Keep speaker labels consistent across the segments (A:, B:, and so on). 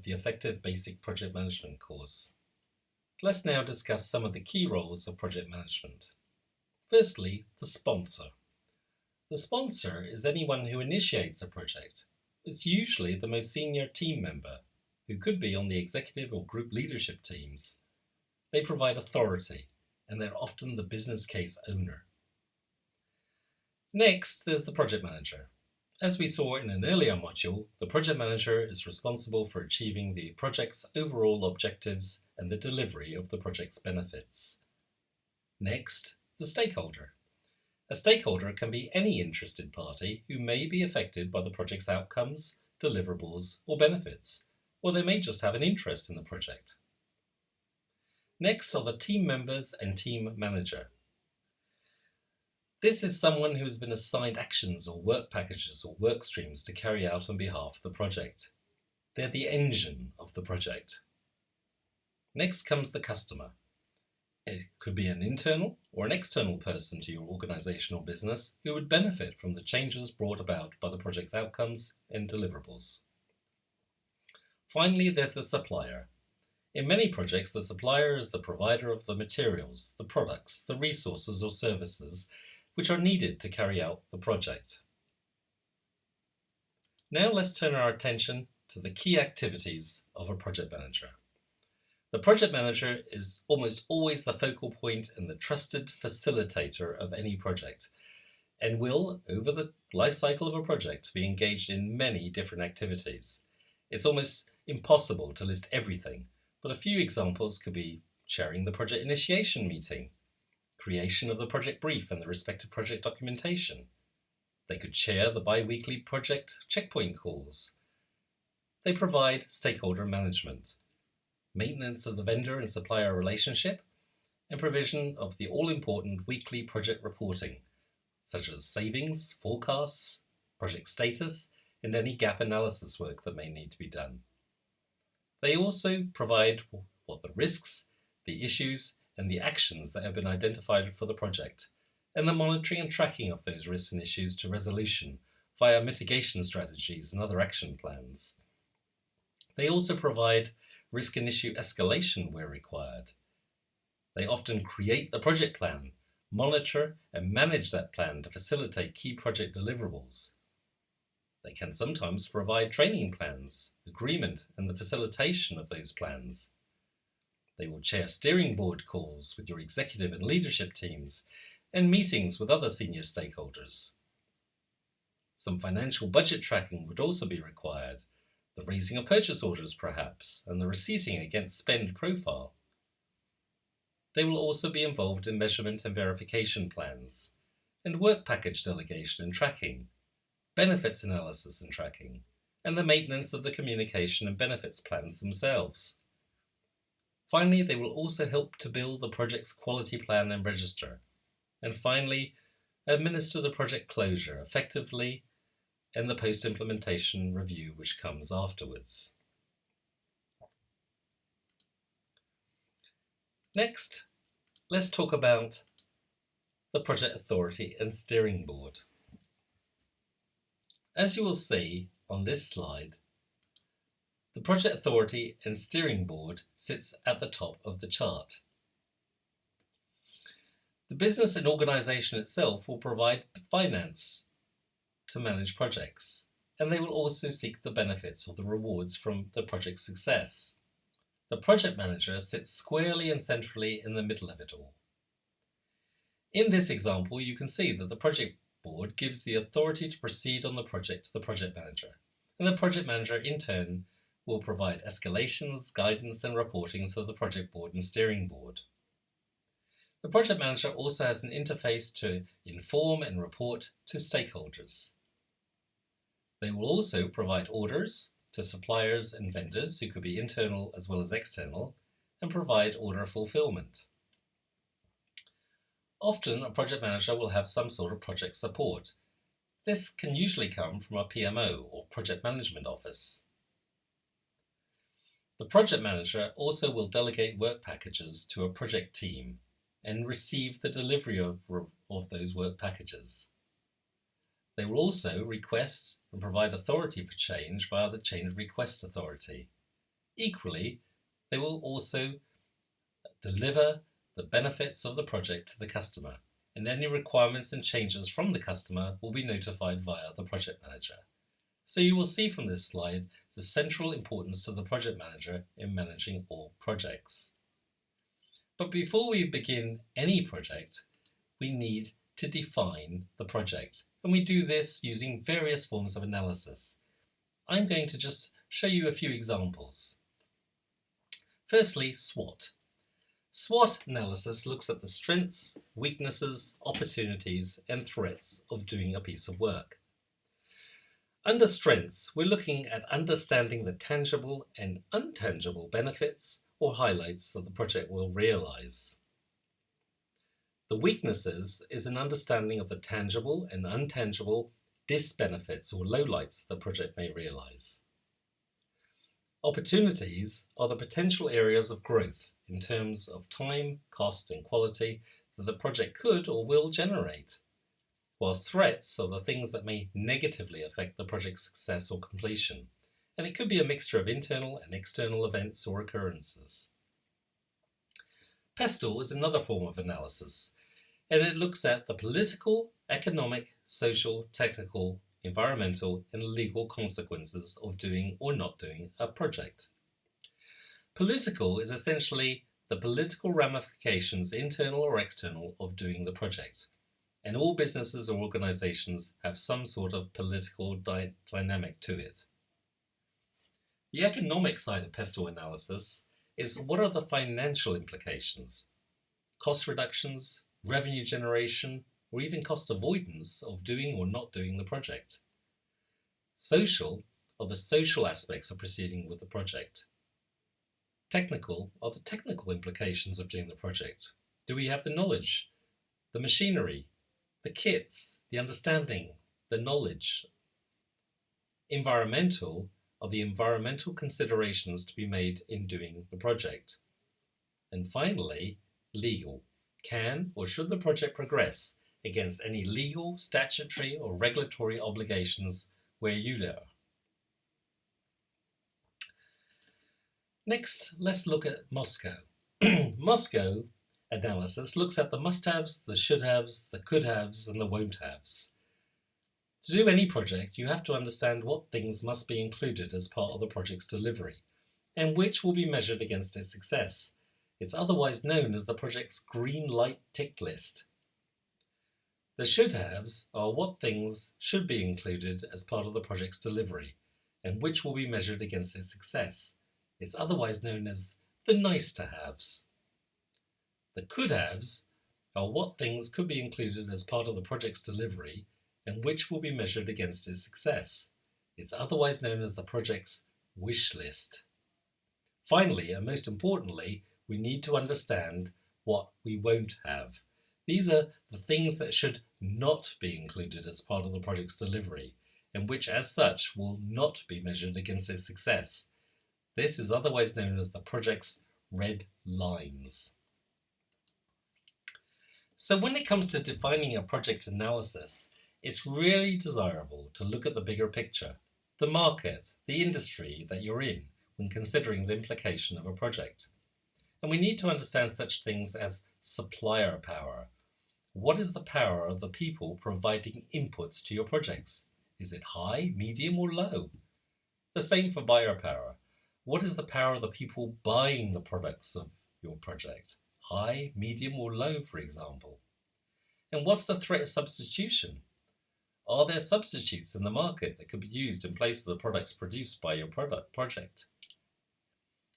A: the Effective Basic Project Management course. Let's now discuss some of the key roles of project management. Firstly, the sponsor. The sponsor is anyone who initiates a project. It's usually the most senior team member, who could be on the executive or group leadership teams. They provide authority, and they're often the business case owner. Next, there's the project manager. As we saw in an earlier module, the project manager is responsible for achieving the project's overall objectives and the delivery of the project's benefits. Next, the stakeholder. A stakeholder can be any interested party who may be affected by the project's outcomes, deliverables, or benefits, or they may just have an interest in the project. Next are the team members and team manager. This is someone who has been assigned actions or work packages or work streams to carry out on behalf of the project. They're the engine of the project. Next comes the customer. It could be an internal or an external person to your organization or business who would benefit from the changes brought about by the project's outcomes and deliverables. Finally, there's the supplier. In many projects, the supplier is the provider of the materials, the products, the resources or services which are needed to carry out the project. Now let's turn our attention to the key activities of a project manager. The project manager is almost always the focal point and the trusted facilitator of any project, and will, over the life cycle of a project, be engaged in many different activities. It's almost impossible to list everything, but a few examples could be chairing the project initiation meeting, creation of the project brief and the respective project documentation. They could chair the bi-weekly project checkpoint calls. They provide stakeholder management, maintenance of the vendor and supplier relationship, and provision of the all-important weekly project reporting, such as savings, forecasts, project status, and any gap analysis work that may need to be done. They also provide what the risks, the issues, and the actions that have been identified for the project, and the monitoring and tracking of those risks and issues to resolution via mitigation strategies and other action plans. They also provide risk and issue escalation where required. They often create the project plan, monitor and manage that plan to facilitate key project deliverables. They can sometimes provide training plans, agreement, and the facilitation of those plans. They will chair steering board calls with your executive and leadership teams and meetings with other senior stakeholders. Some financial budget tracking would also be required, the raising of purchase orders perhaps, and the receipting against spend profile. They will also be involved in measurement and verification plans, and work package delegation and tracking, benefits analysis and tracking, and the maintenance of the communication and benefits plans themselves. Finally, they will also help to build the project's quality plan and register, and finally, administer the project closure effectively and the post-implementation review which comes afterwards. Next, let's talk about the project authority and steering board. As you will see on this slide, the project authority and steering board sits at the top of the chart. The business and organization itself will provide finance to manage projects, and they will also seek the benefits or the rewards from the project's success. The project manager sits squarely and centrally in the middle of it all. In this example, you can see that the project board gives the authority to proceed on the project to the project manager, and the project manager in turn will provide escalations, guidance, and reporting to the project board and steering board. The project manager also has an interface to inform and report to stakeholders. They will also provide orders to suppliers and vendors who could be internal as well as external, and provide order fulfillment. Often, a project manager will have some sort of project support. This can usually come from a PMO or project management office. The project manager also will delegate work packages to a project team and receive the delivery of those work packages. They will also request and provide authority for change via the change request authority. Equally, they will also deliver the benefits of the project to the customer, and any requirements and changes from the customer will be notified via the project manager. So you will see from this slide the central importance of the project manager in managing all projects. But before we begin any project, we need to define the project, and we do this using various forms of analysis. I'm going to just show you a few examples. Firstly, SWOT. SWOT analysis looks at the strengths, weaknesses, opportunities, and threats of doing a piece of work. Under strengths, we're looking at understanding the tangible and intangible benefits or highlights that the project will realize. The weaknesses is an understanding of the tangible and intangible disbenefits or lowlights the project may realize. Opportunities are the potential areas of growth in terms of time, cost, and quality that the project could or will generate, whilst threats are the things that may negatively affect the project's success or completion, and it could be a mixture of internal and external events or occurrences. PESTLE is another form of analysis, and it looks at the political, economic, social, technical, environmental, and legal consequences of doing or not doing a project. Political is essentially the political ramifications, internal or external, of doing the project. And all businesses or organizations have some sort of political dynamic to it. The economic side of PESTLE analysis is what are the financial implications, cost reductions, revenue generation, or even cost avoidance of doing or not doing the project. Social are the social aspects of proceeding with the project. Technical are the technical implications of doing the project. Do we have the knowledge, the machinery, the kits, the understanding, the knowledge? Environmental are the environmental considerations to be made in doing the project. And finally, legal. Can or should the project progress against any legal, statutory, or regulatory obligations where you are? Next, let's look at MOSCO. MOSCO analysis looks at the must-haves, the should-haves, the could-haves, and the won't-haves. To do any project, you have to understand what things must be included as part of the project's delivery, and which will be measured against its success. It's otherwise known as the project's green light tick list. The should-haves are what things should be included as part of the project's delivery, and which will be measured against its success. It's otherwise known as the nice-to-haves. The could-haves are what things could be included as part of the project's delivery, and which will be measured against its success. It's otherwise known as the project's wish list. Finally, and most importantly, we need to understand what we won't have. These are the things that should not be included as part of the project's delivery, and which as such will not be measured against its success. This is otherwise known as the project's red lines. So when it comes to defining a project analysis, it's really desirable to look at the bigger picture, the market, the industry that you're in, when considering the implication of a project. And we need to understand such things as supplier power. What is the power of the people providing inputs to your projects? Is it high, medium, or low? The same for buyer power. What is the power of the people buying the products of your project? High, medium, or low, for example? And what's the threat of substitution? Are there substitutes in the market that could be used in place of the products produced by your project?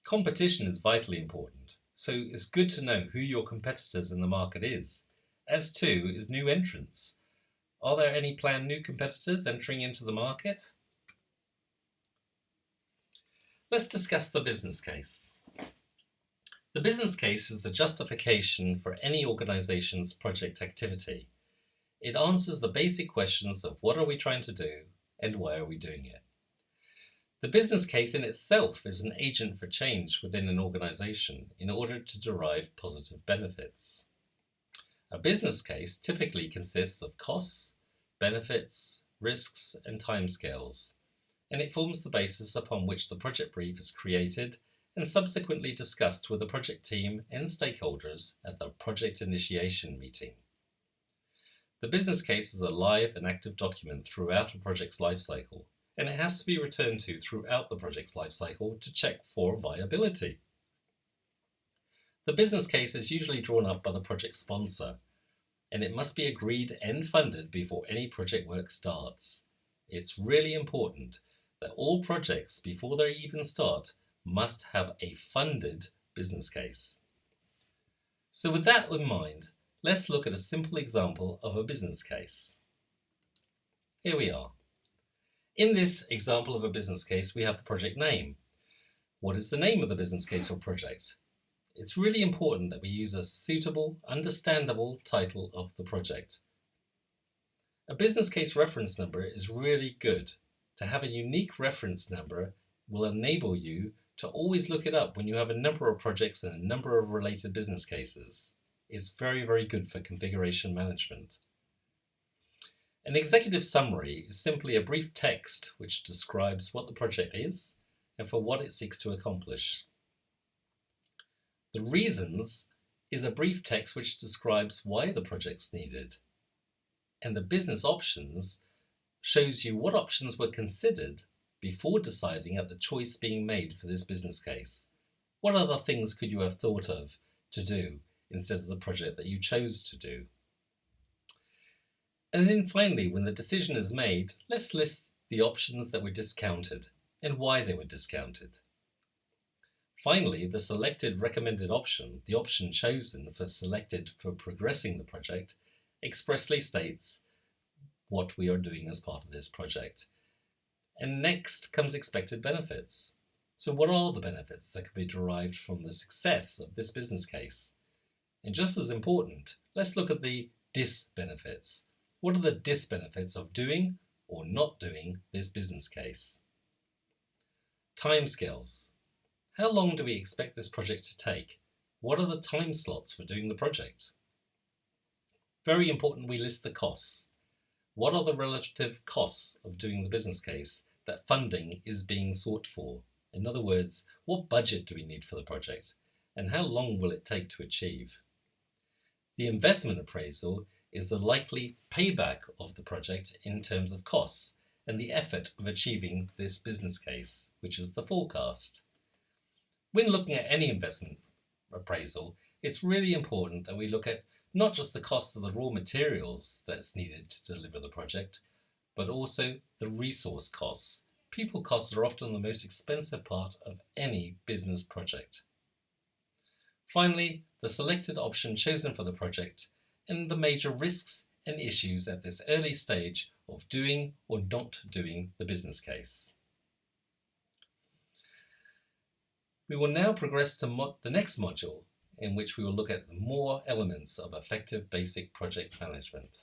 A: Competition is vitally important, so it's good to know who your competitors in the market is. As too is new entrants. Are there any planned new competitors entering into the market? Let's discuss the business case. The business case is the justification for any organization's project activity. It answers the basic questions of what are we trying to do and why are we doing it. The business case in itself is an agent for change within an organization in order to derive positive benefits. A business case typically consists of costs, benefits, risks, and timescales, and it forms the basis upon which the project brief is created and subsequently discussed with the project team and stakeholders at the project initiation meeting. The business case is a live and active document throughout a project's lifecycle, and it has to be returned to throughout the project's lifecycle to check for viability. The business case is usually drawn up by the project sponsor, and it must be agreed and funded before any project work starts. It's really important that all projects, before they even start, must have a funded business case. So with that in mind, let's look at a simple example of a business case. Here we are. In this example of a business case, we have the project name. What is the name of the business case or project? It's really important that we use a suitable, understandable title of the project. A business case reference number is really good. To have a unique reference number will enable you to always look it up when you have a number of projects and a number of related business cases. It's very, very good for configuration management. An executive summary is simply a brief text which describes what the project is and for what it seeks to accomplish. The reasons is a brief text which describes why the project's needed. And the business options shows you what options were considered before deciding at the choice being made for this business case. What other things could you have thought of to do instead of the project that you chose to do? And then finally, when the decision is made, let's list the options that were discounted and why they were discounted. Finally, the selected recommended option, the option chosen for progressing the project, expressly states what we are doing as part of this project. And next comes expected benefits. So what are the benefits that could be derived from the success of this business case? And just as important, let's look at the disbenefits. What are the disbenefits of doing or not doing this business case? Timescales. How long do we expect this project to take? What are the time slots for doing the project? Very important, we list the costs. What are the relative costs of doing the business case that funding is being sought for? In other words, what budget do we need for the project? And how long will it take to achieve? The investment appraisal is the likely payback of the project in terms of costs and the effort of achieving this business case, which is the forecast. When looking at any investment appraisal, it's really important that we look at not just the cost of the raw materials that's needed to deliver the project, but also the resource costs. People costs are often the most expensive part of any business project. Finally, the selected option chosen for the project and the major risks and issues at this early stage of doing or not doing the business case. We will now progress to the next module, in which we will look at more elements of effective basic project management.